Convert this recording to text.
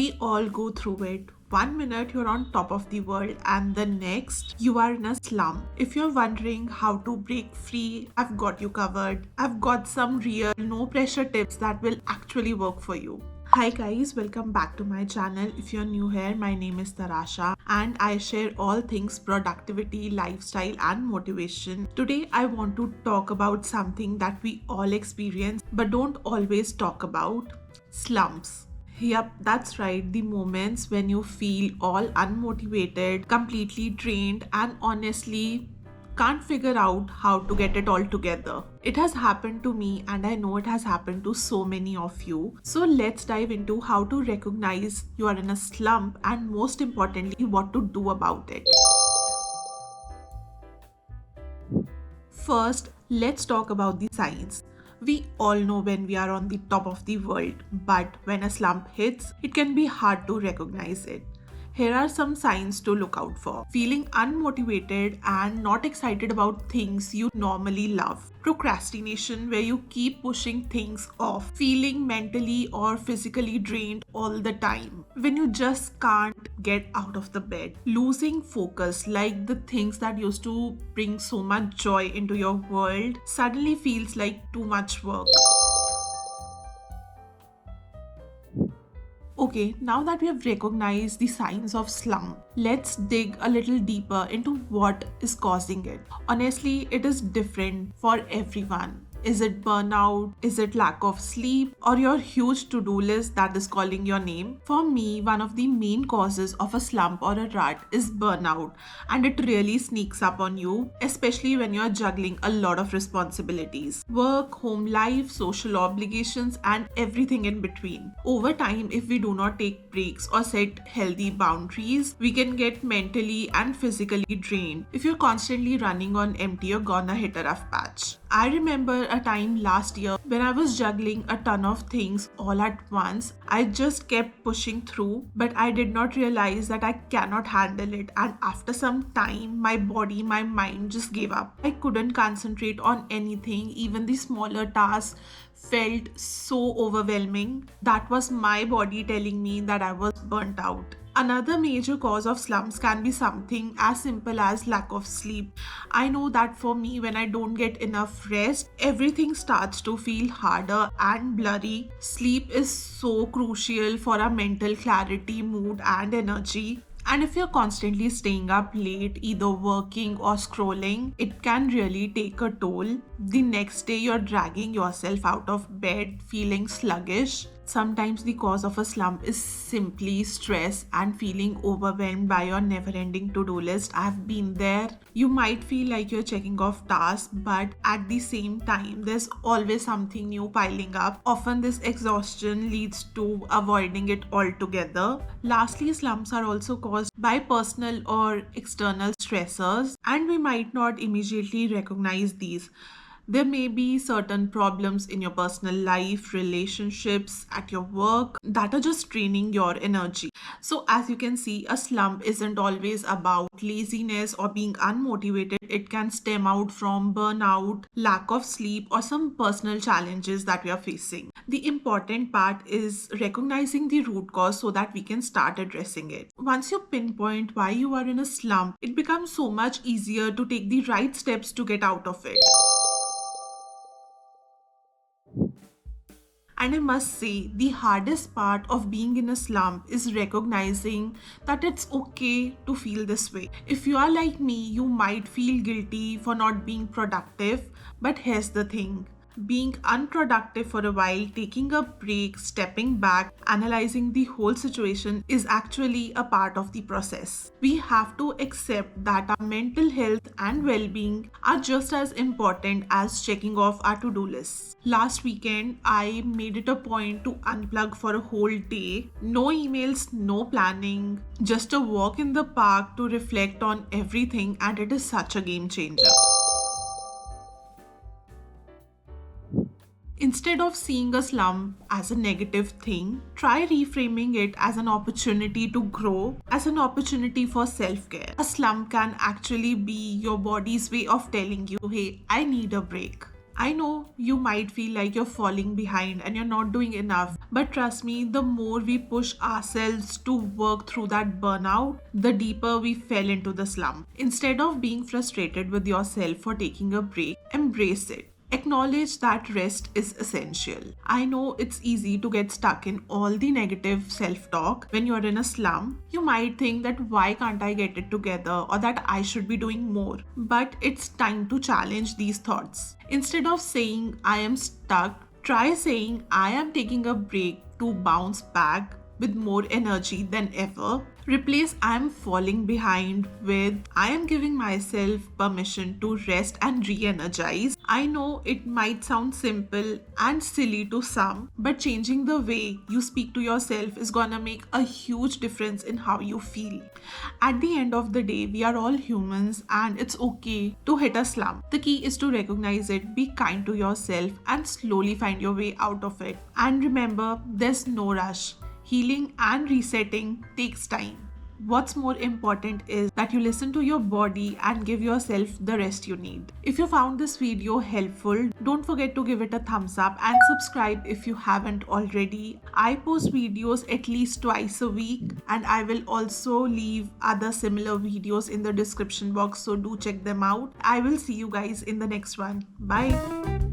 We all go through it. One minute you're on top of the world, and the next you are in a slump. If you're wondering how to break free, I've got you covered. I've got some real no pressure tips that will actually work for you. Hi guys, welcome back to my channel. If you're new here, my name is Tarasha and I share all things productivity, lifestyle and motivation. Today I want to talk about something that we all experience but don't always talk about: slumps. Yep, that's right. The moments when you feel all unmotivated, completely drained, and honestly can't figure out how to get it all together. It has happened to me, and I know it has happened to so many of you. So, let's dive into how to recognize you are in a slump and, most importantly, what to do about it. First, let's talk about the signs. We all know when we are on the top of the world, but when a slump hits, it can be hard to recognize it. Here are some signs to look out for. Feeling unmotivated and not excited about things you normally love. Procrastination, where you keep pushing things off. Feeling mentally or physically drained all the time, when you just can't get out of the bed. Losing focus, like the things that used to bring so much joy into your world suddenly feels like too much work. Okay, now that we have recognized the signs of slump, let's dig a little deeper into what is causing it. Honestly, it is different for everyone. Is it burnout? Is it lack of sleep? Or your huge to-do list that is calling your name? For me, one of the main causes of a slump or a rut is burnout, and it really sneaks up on you, especially when you're juggling a lot of responsibilities. Work, home life, social obligations, and everything in between. Over time, if we do not take breaks or set healthy boundaries, we can get mentally and physically drained. If you're constantly running on empty, you're gonna hit a rough patch. I remember a time last year when I was juggling a ton of things all at once. I just kept pushing through, but I did not realize that I cannot handle it, and after some time my body, my mind just gave up. I couldn't concentrate on anything. Even the smaller tasks felt so overwhelming. That was my body telling me that I was burnt out. Another major cause of slumps can be something as simple as lack of sleep. I know that for me, when I don't get enough rest, everything starts to feel harder and blurry. Sleep is so crucial for our mental clarity, mood, and energy. And if you're constantly staying up late, either working or scrolling, it can really take a toll. The next day, you're dragging yourself out of bed, feeling sluggish. Sometimes the cause of a slump is simply stress and feeling overwhelmed by your never-ending to-do list. I've been there. You might feel like you're checking off tasks, but at the same time, there's always something new piling up. Often this exhaustion leads to avoiding it altogether. Lastly, slumps are also caused by personal or external stressors, and we might not immediately recognize these. There may be certain problems in your personal life, relationships, at your work that are just draining your energy. So, as you can see, a slump isn't always about laziness or being unmotivated. It can stem out from burnout, lack of sleep, or some personal challenges that we are facing. The important part is recognizing the root cause so that we can start addressing it. Once you pinpoint why you are in a slump, it becomes so much easier to take the right steps to get out of it. And I must say, the hardest part of being in a slump is recognizing that it's okay to feel this way. If you are like me, you might feel guilty for not being productive, but here's the thing. Being unproductive for a while, taking a break, stepping back, analyzing the whole situation is actually a part of the process. We have to accept that our mental health and well-being are just as important as checking off our to-do lists. Last weekend, I made it a point to unplug for a whole day. No emails, no planning, just a walk in the park to reflect on everything, and it is such a game changer. Instead of seeing a slump as a negative thing, try reframing it as an opportunity to grow, as an opportunity for self-care. A slump can actually be your body's way of telling you, hey, I need a break. I know you might feel like you're falling behind and you're not doing enough, but trust me, the more we push ourselves to work through that burnout, the deeper we fell into the slump. Instead of being frustrated with yourself for taking a break, embrace it. Acknowledge that rest is essential. I know it's easy to get stuck in all the negative self talk when you're in a slump. You might think that why can't I get it together or that I should be doing more. But it's time to challenge these thoughts. Instead of saying I am stuck, try saying I am taking a break to bounce back with more energy than ever. Replace I am falling behind with I am giving myself permission to rest and re energize. I know it might sound simple and silly to some, but changing the way you speak to yourself is gonna make a huge difference in how you feel. At the end of the day, we are all humans and it's okay to hit a slump. The key is to recognize it, be kind to yourself, and slowly find your way out of it. And remember, there's no rush. Healing and resetting takes time. What's more important is that you listen to your body and give yourself the rest you need. If you found this video helpful, don't forget to give it a thumbs up and subscribe if you haven't already. I post videos at least twice a week, and I will also leave other similar videos in the description box, so do check them out. I will see you guys in the next one. Bye.